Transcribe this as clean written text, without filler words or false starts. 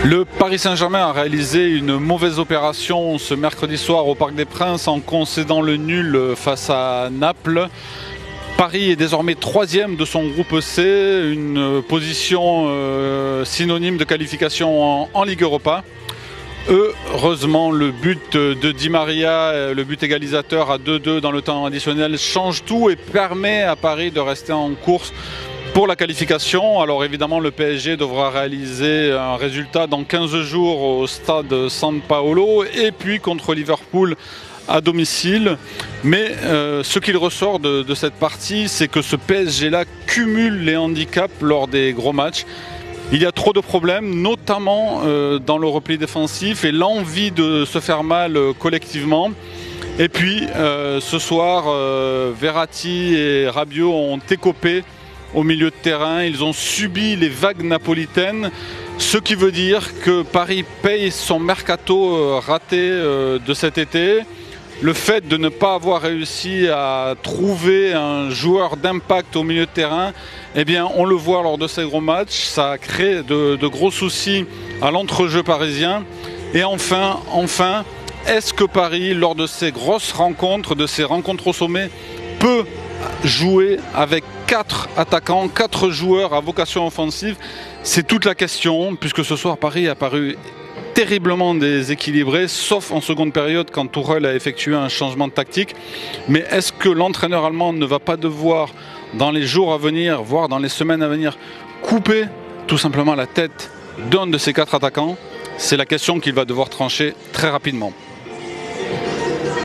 Le Paris Saint-Germain a réalisé une mauvaise opération ce mercredi soir au Parc des Princes en concédant le nul face à Naples. Paris est désormais troisième de son groupe C, une position synonyme de qualification en Ligue Europa. Heureusement, le but de Di Maria, le but égalisateur à 2-2 dans le temps additionnel, change tout et permet à Paris de rester en course pour la qualification. Alors évidemment, le PSG devra réaliser un résultat dans 15 jours au stade San Paolo et puis contre Liverpool à domicile. Mais ce qu'il ressort de cette partie, c'est que ce PSG-là cumule les handicaps lors des gros matchs. Il y a trop de problèmes, notamment dans le repli défensif et l'envie de se faire mal collectivement. Et puis ce soir, Verratti et Rabiot ont écopé au milieu de terrain. Ils ont subi les vagues napolitaines, ce qui veut dire que Paris paye son mercato raté de cet été. Le fait de ne pas avoir réussi à trouver un joueur d'impact au milieu de terrain, eh bien, on le voit lors de ces gros matchs, ça crée de gros soucis à l'entrejeu parisien. Et enfin, est-ce que Paris, lors de ces grosses rencontres, de ces rencontres au sommet, peut jouer avec 4 attaquants, 4 joueurs à vocation offensive? C'est toute la question, puisque ce soir Paris a paru terriblement déséquilibré, sauf en seconde période quand Tuchel a effectué un changement de tactique. Mais est-ce que l'entraîneur allemand ne va pas devoir, dans les jours à venir, voire dans les semaines à venir, couper tout simplement la tête d'un de ces 4 attaquants? C'est la question qu'il va devoir trancher très rapidement.